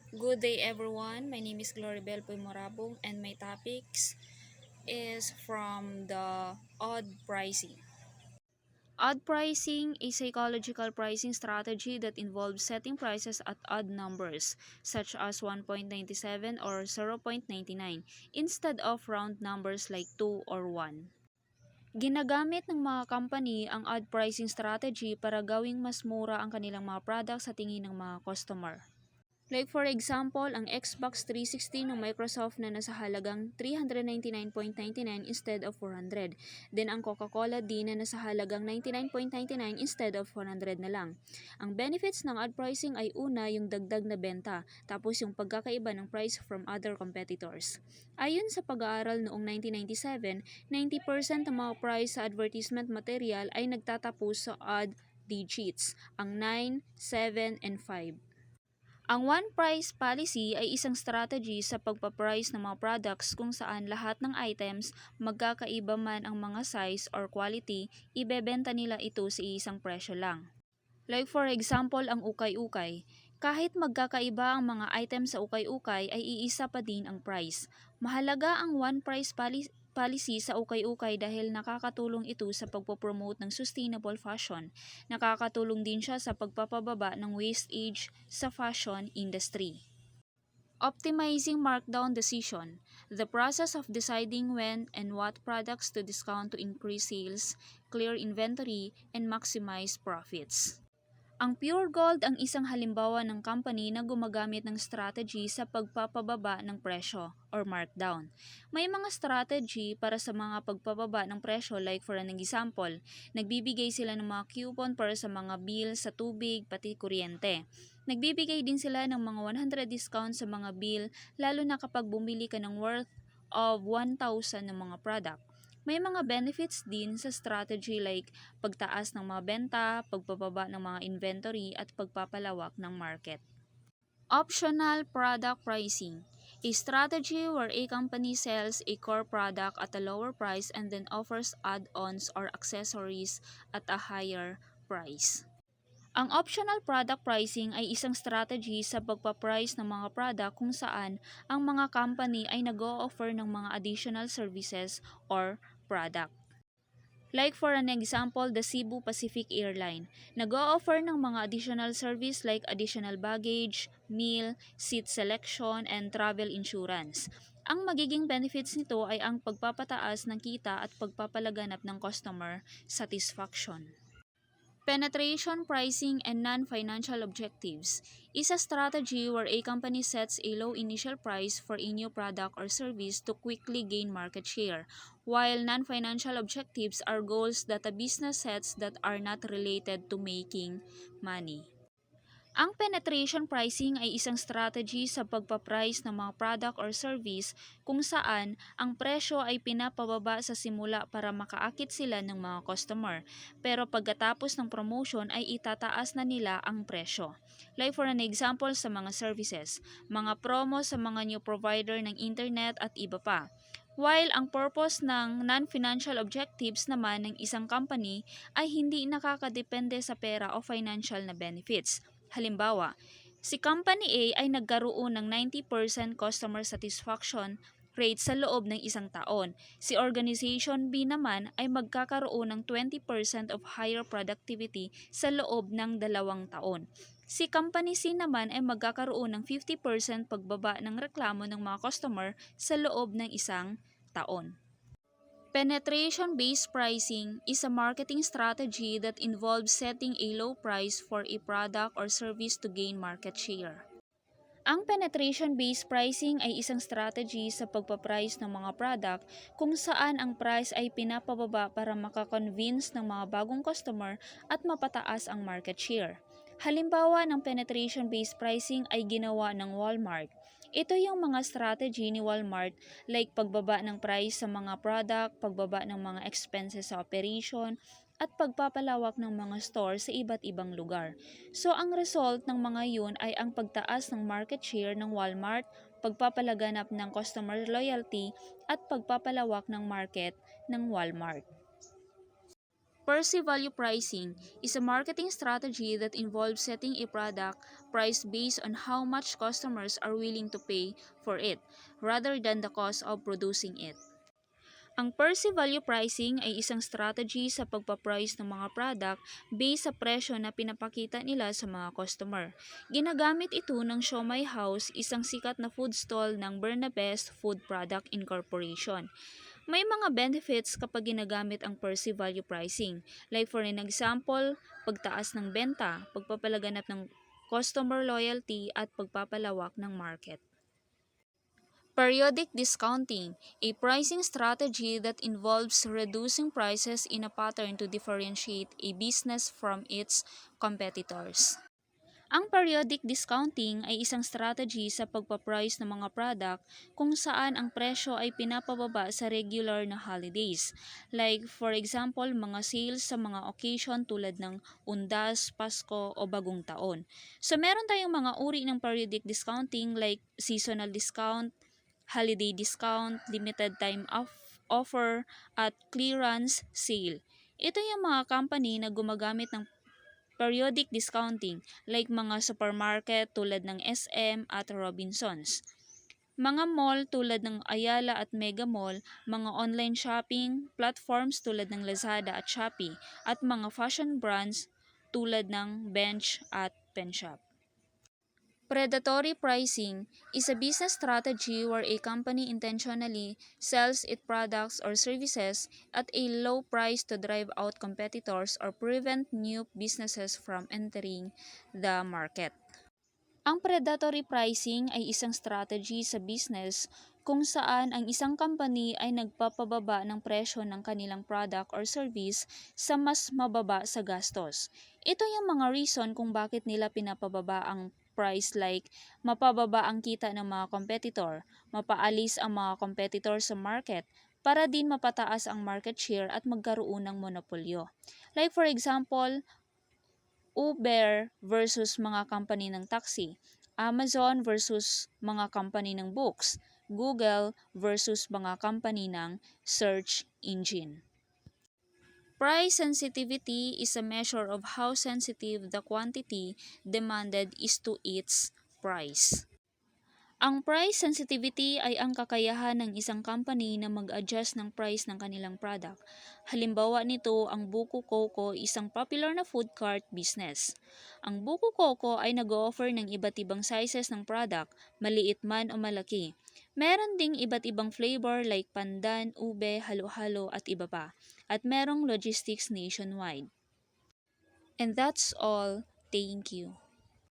Good day everyone. My name is Gloribel Morabong and my topics is from the odd pricing. Odd pricing is a psychological pricing strategy that involves setting prices at odd numbers such as 1.97 or 0.99 instead of round numbers like 2 or 1. Ginagamit ng mga company ang odd pricing strategy para gawing mas mura ang kanilang mga products sa tingin ng mga customer. Like for example, ang Xbox 360 ng Microsoft na nasa halagang $399.99 instead of $400. Then ang Coca-Cola din na nasa halagang $99.99 instead of $100 na lang. Ang benefits ng odd pricing ay una yung dagdag na benta, tapos yung pagkakaiba ng price from other competitors. Ayon sa pag-aaral noong 1997, 90% ng mga price sa advertisement material ay nagtatapos sa odd digits, ang 9, 7, and 5. Ang one price policy ay isang strategy sa pagpaprice ng mga products kung saan lahat ng items, magkakaiba man ang mga size or quality, ibebenta nila ito sa isang presyo lang. Like for example, ang ukay-ukay. Kahit magkakaiba ang mga items sa ukay-ukay ay iisa pa din ang price. Mahalaga ang one price policy sa ukay-ukay dahil nakakatulong ito sa pagpopromote ng sustainable fashion. Nakakatulong din siya sa pagpapababa ng wastage sa fashion industry. Optimizing markdown decision, the process of deciding when and what products to discount to increase sales, clear inventory, and maximize profits. Ang Pure Gold ang isang halimbawa ng company na gumagamit ng strategy sa pagpapababa ng presyo or markdown. May mga strategy para sa mga pagpababa ng presyo like for an example, nagbibigay sila ng mga coupon para sa mga bill sa tubig pati kuryente. Nagbibigay din sila ng mga 100 discount sa mga bill lalo na kapag bumili ka ng worth of 1,000 ng mga product. May mga benefits din sa strategy like pagtaas ng mga benta, pagpapaba ng mga inventory at pagpapalawak ng market. Optional product pricing, a strategy where a company sells a core product at a lower price and then offers add-ons or accessories at a higher price. Ang optional product pricing ay isang strategy sa pagpaprice ng mga product kung saan ang mga company ay nag-o-offer ng mga additional services or product. Like for an example, the Cebu Pacific Airline. Nag-o-offer ng mga additional service like additional baggage, meal, seat selection, and travel insurance. Ang magiging benefits nito ay ang pagpapataas ng kita at pagpapalaganap ng customer satisfaction. Penetration pricing and non-financial objectives is a strategy where a company sets a low initial price for a new product or service to quickly gain market share, while non-financial objectives are goals that a business sets that are not related to making money. Ang penetration pricing ay isang strategy sa pagpaprice ng mga product or service kung saan ang presyo ay pinapababa sa simula para makaakit sila ng mga customer, pero pagkatapos ng promotion ay itataas na nila ang presyo. Like for an example sa mga services, mga promo sa mga new provider ng internet at iba pa. While ang purpose ng non-financial objectives naman ng isang company ay hindi nakakadepende sa pera o financial na benefits. Halimbawa, si Company A ay nagkaroon ng 90% customer satisfaction rate sa loob ng isang taon. Si Organization B naman ay magkakaroon ng 20% of higher productivity sa loob ng 2 taon. Si Company C naman ay magkakaroon ng 50% pagbaba ng reklamo ng mga customer sa loob ng isang taon. Penetration-based pricing is a marketing strategy that involves setting a low price for a product or service to gain market share. Ang penetration-based pricing ay isang strategy sa pagpaprice ng mga product kung saan ang price ay pinapababa para makakonvince ng mga bagong customer at mapataas ang market share. Halimbawa ng penetration-based pricing ay ginawa ng Walmart. Ito yung mga strategy ni Walmart like pagbaba ng price sa mga product, pagbaba ng mga expenses sa operation, at pagpapalawak ng mga store sa iba't ibang lugar. So ang result ng mga yun ay ang pagtaas ng market share ng Walmart, pagpapalaganap ng customer loyalty, at pagpapalawak ng market ng Walmart. Perceived value pricing is a marketing strategy that involves setting a product price based on how much customers are willing to pay for it, rather than the cost of producing it. Ang perceived value pricing ay isang strategy sa pagpaprice ng mga product based sa presyo na pinapakita nila sa mga customer. Ginagamit ito ng Siomai House, isang sikat na food stall ng Bernabest Food Product Incorporation. May mga benefits kapag ginagamit ang perceived value pricing. Like for an example, pagtaas ng benta, pagpapalaganap ng customer loyalty at pagpapalawak ng market. Periodic discounting, a pricing strategy that involves reducing prices in a pattern to differentiate a business from its competitors. Ang periodic discounting ay isang strategy sa pagpaprice ng mga product kung saan ang presyo ay pinapababa sa regular na holidays. Like for example, mga sales sa mga occasion tulad ng Undas, Pasko o Bagong Taon. So meron tayong mga uri ng periodic discounting like seasonal discount, holiday discount, limited time offer, at clearance sale. Ito yung mga company na gumagamit ng periodic discounting like mga supermarket tulad ng SM at Robinsons. Mga mall tulad ng Ayala at Mega Mall, mga online shopping platforms tulad ng Lazada at Shopee, at mga fashion brands tulad ng Bench at Penshop. Predatory pricing is a business strategy where a company intentionally sells its products or services at a low price to drive out competitors or prevent new businesses from entering the market. Ang predatory pricing ay isang strategy sa business kung saan ang isang company ay nagpapababa ng presyo ng kanilang product or service sa mas mababa sa gastos. Ito yung mga reason kung bakit nila pinapababa ang price like mapababa ang kita ng mga competitor, mapaalis ang mga competitor sa market, para din mapataas ang market share at magkaroon ng monopolyo. Like for example, Uber versus mga company ng taxi, Amazon versus mga company ng books, Google versus mga company ng search engine. Price sensitivity is a measure of how sensitive the quantity demanded is to its price. Ang price sensitivity ay ang kakayahan ng isang company na mag-adjust ng price ng kanilang product. Halimbawa nito, ang Buko Coco, isang popular na food cart business. Ang Buko Coco ay nag-offer ng iba't ibang sizes ng product, maliit man o malaki. Meron ding iba't ibang flavor like pandan, ube, halo-halo at iba pa. At merong logistics nationwide. And that's all. Thank you.